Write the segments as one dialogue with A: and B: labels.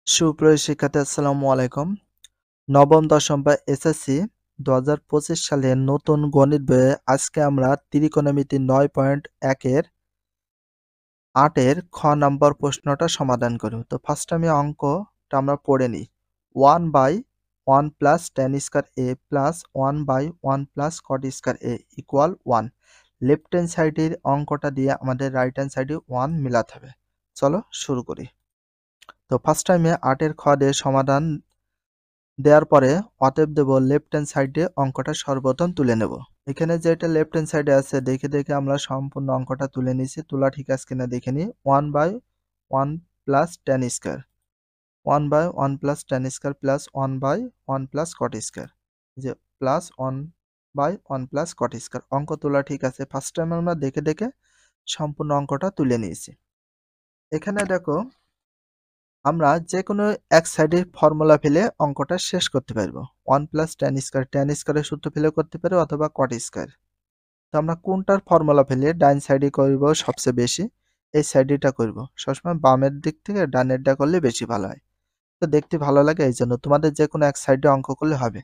A: সুপ্রিয় শিক্ষার্থী আসসালামু আলাইকুম। নবম দশম বা এসএসসি ২০২৫ সালের নতুন গণিত বইয়ে আজকে আমরা ত্রিকোণমিতি ৯.১ এর ৮ এর খ নম্বর প্রশ্নটা সমাধান করব। তো ফার্স্ট আমি অঙ্কটা আমরা পড়ে নিই। 1/1 plus tan square a plus 1/1 plus cot square a equal 1। Left hand সাইডের অঙ্কটা দিয়ে আমাদের রাইট হ্যান্ড সাইডে 1 মিলাতে হবে। চলো শুরু করি। তো ফার্স্ট টাইমে ৮ এর খ দিয়ে সমাধান দেওয়ার পরে অতএব দেব লেফট হ্যান্ড সাইডে অঙ্কটা সর্বপ্রথম তুলে নেব। এখানে যেটা লেফট হ্যান্ড সাইডে আছে দেখে আমরা সম্পূর্ণ অঙ্কটা তুলে নিয়েছি। তোলা ঠিক আছে কিনা দেখে নিই। 1/1 plus tan square 1/1 plus tan square plus 1/1 plus cot square, যে প্লাস 1/1 প্লাস cot স্কয়ার। অঙ্ক তোলা ঠিক আছে। ফার্স্ট টাইম আমরা দেখে সম্পূর্ণ অঙ্কটা তুলে নিয়েছি। এখানে দেখো আমরা যেকোনো এক সাইডে ফর্মুলা ফেলে অঙ্কটা শেষ করতে পারবো। 1 প্লাস tan স্কয়ারের সূত্র ফেলে করতে পারো অথবা cot স্কয়ার। তো আমরা কোনটার ফর্মুলা ফেলে ডান সাইডে করব সবচেয়ে বেশি, এই সাইডেটা করব। সবসময় বামের দিক থেকে ডানেরটা করলে বেশি ভালো হয়। তো দেখতে ভালো লাগে এই জন্য তোমাদের যে কোনো এক সাইডে অঙ্ক করলে হবে।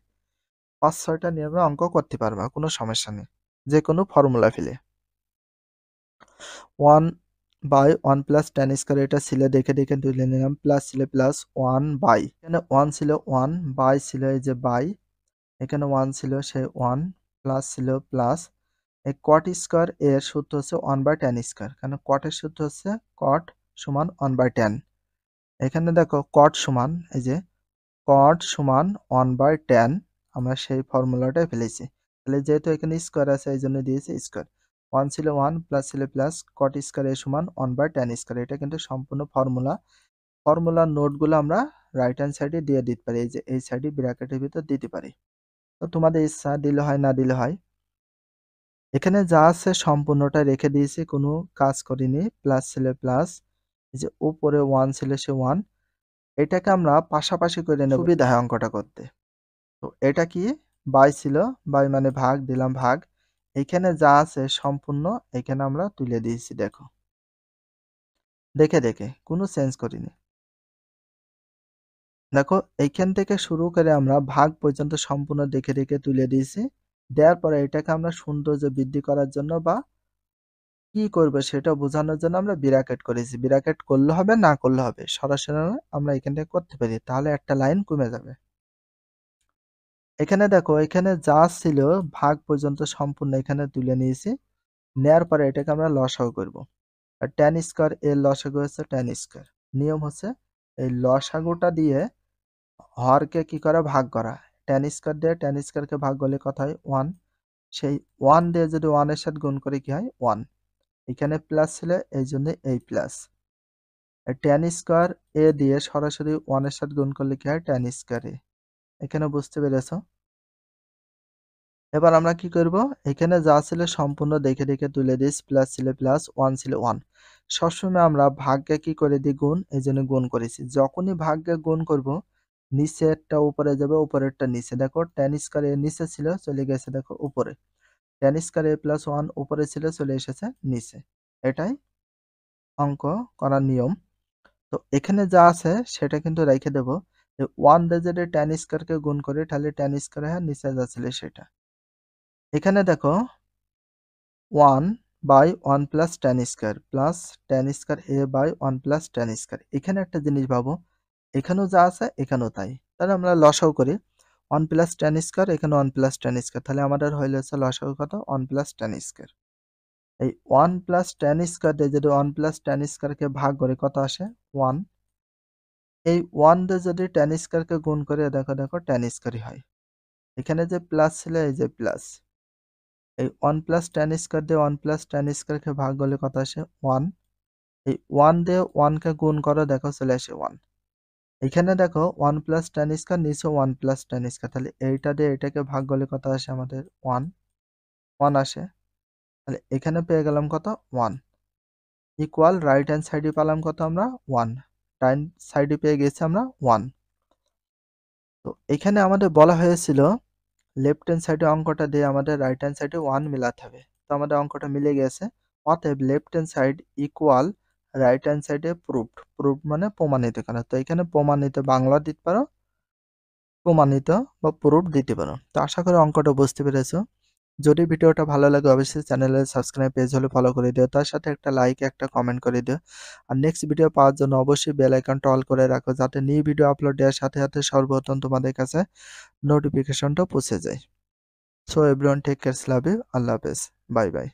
A: ৫-৬টা নিয়মে অঙ্ক করতে পারবা, কোনো সমস্যা নেই। যে কোনো ফর্মুলা ফেলে 1/1 প্লাস tan স্কয়ার এটা ছিল দেখে তুলে নিলাম, প্লাস ছিল প্লাস 1 বাই, এখানে 1 ছিল 1 বাই ছিল এই যে বাই, এখানে 1 ছিল সেই 1 প্লাস ছিল প্লাস। এই cot স্কয়ার এর সূত্র হচ্ছে 1/tan স্কয়ার, কারণ cot এর সূত্র হচ্ছে cot সমান 1/tan। এখানে দেখো cot সমান এই যে cot সমান 1/tan, আমরা সেই ফর্মুলাটাই ফেলেছি। তাহলে যেহেতু এখানে স্কয়ার আছে এই জন্য দিয়েছি স্কয়ার। 1 ছিল 1 প্লাস ছিল প্লাস cot স্কয়ার এর সমান 1/tan স্কয়ার। এটা কিন্তু সম্পূর্ণ ফর্মুলা। ফর্মুলার নোটগুলো আমরা রাইট হ্যান্ড সাইডে দিয়ে দিতে পারি, এই যে এই সাইডে ব্র্যাকেটের ভিতর দিতে পারি। তো তোমাদের ইচ্ছা দিলে হয় না দিলে হয়। এখানে যা আছে সম্পূর্ণটা রেখে দিয়েছি, কোনো কাজ করিনি। প্লাস ছিল প্লাস, এই যে উপরে 1 ছিল সে 1, এটাকে আমরা পাশাপাশি করে নেব, সুবিধা হয় অঙ্কটা করতে। তো এটা কি বাই ছিল, বাই মানে ভাগ, দিলাম ভাগ। এখানে যা আছে সম্পূর্ণ এখানে আমরা তুলে দিয়েছি। দেখো দেখে কোনো চেঞ্জ করিনি। দেখো এইখান থেকে শুরু করে আমরা ভাগ পর্যন্ত সম্পূর্ণ দেখে তুলে দিয়েছি। দেওয়ার পরে এটাকে আমরা সৌন্দর্য বৃদ্ধি করার জন্য বা কি করবে সেটা বোঝানোর জন্য আমরা ব্র্যাকেট করেছি। ব্র্যাকেট করলে হবে না করলে হবে, সরাসরি আমরা এখান থেকে করতে পারি, তাহলে একটা লাইন কমে যাবে। এখানে দেখো এখানে যা ছিল ভাগ পর্যন্ত সম্পূর্ণ এখানে তুলে নিয়েছি। নেয়ার পরে এটাকে আমরা লসাগু করব। আর tan স্কয়ার এর লসাগু হচ্ছে tan স্কয়ার। নিয়ম হচ্ছে এই লসাগুটা দিয়ে হরকে কি করা, ভাগ করা। tan স্কয়ার দিয়ে tan স্কয়ারকে ভাগ করলে কত হয় 1, সেই 1 দিয়ে যদি 1 এর সাথে গুণ করে কি হয় 1। এখানে প্লাস ছিল এই জন্য এই প্লাস। tan স্কয়ার এ দিয়ে সরাসরি 1 এর সাথে গুণ করলে কি হয় tan স্কয়ার এ। এখানে বুঝতে পেরেছো? এবার আমরা কি করব, এখানে যা ছিল সম্পূর্ণ দেখে তুলে দিস। প্লাস ছিল প্লাস, 1 ছিল 1। সবসময় আমরা ভাগ্যে কি করে দিই গুণ, এই জন্য গুণ করেছি। যখনই ভাগ্যে গুণ করব নিচেরটা উপরে যাবে, উপরেরটা নিচে। দেখো tan স্কয়ার এর নিচে ছিল চলে গেছে দেখো উপরে, tan স্কয়ার a প্লাস 1 উপরে ছিল চলে এসেছে নিচে। এটাই অঙ্ক করার নিয়ম। তো এখানে যা আছে সেটা কিন্তু রেখে দেব। 1 দিয়ে যদি tan স্কয়ারকে গুণ করি তাহলে tan স্কয়ার হয় নিচে যা ছিল সেটা। এখানে দেখো 1/1 plus tan square plus tan square a by 1 plus tan square. এখানে একটা জিনিস ভাবো, এখানেও যা আছে এখানেও তাই। তাহলে আমরা লসাগু করি। 1 প্লাস tan স্কয়ার, এখানে 1 প্লাস tan স্কয়ার, তাহলে আমাদের হইল হচ্ছে লসাগু কত 1 প্লাস tan স্কয়ার। এই 1 প্লাস tan স্কয়ার দিয়ে যদি 1 প্লাস tan স্কয়ারকে ভাগ করে কত আসে 1। এই 1 দিয়ে যদি tan স্কয়ারকে গুণ করে দেখো tan স্কয়ারই হয়। এখানে যে প্লাস ছিল এই যে প্লাস। এই 1 প্লাস tan স্কয়ার দিয়ে 1 প্লাস tan স্কয়ারকে ভাগ করলে কত আসে 1। এই 1 দিয়ে 1 কে গুণ করো দেখো চলে আসে 1। এখানে দেখো 1 প্লাস tan স্কয়ার, নিচে 1 প্লাস tan স্কয়ার, তাহলে এইটা দিয়ে এটাকে ভাগ করলে কত আসে আমাদের 1 আসে। তাহলে এখানে পেয়ে গেলাম কত 1 ইকুয়াল রাইট হ্যান্ড সাইডে পেলাম কত আমরা 1, ডান সাইডে পেয়ে গেছি আমরা 1। তো এখানে আমাদের বলা হয়েছিল লেফট হ্যান্ড সাইডে অঙ্কটা দিয়ে আমাদের রাইট হ্যান্ড সাইডে 1 মিলাতে হবে। তো আমাদের অঙ্কটা মিলে গেছে। অতএব left hand side equal right hand সাইডে প্রুভড, প্রুভড মানে প্রমাণিত এখানে। তো এখানে প্রমাণিত বাংলা দিতে পারো, প্রমাণিত বা প্রুফ দিতে পারো। তো আশা করি অঙ্কটা বুঝতে পেরেছো। যদি ভিডিওটা ভালো লাগে অবশ্যই চ্যানেলে সাবস্ক্রাইব, পেজ হলে ফলো করে দিও, তার সাথে একটা লাইক একটা কমেন্ট করে দিও। আর নেক্সট ভিডিও পাওয়ার জন্য অবশ্যই বেল আইকনটা অল করে রাখো, যাতে নিউ ভিডিও আপলোড দেওয়ার সাথে সাথে সর্বপ্রথম তোমাদের কাছে নোটিফিকেশনটা পৌঁছে যায়। So everyone take care, love you, আল্লাহ হাফেজ, বাই বাই।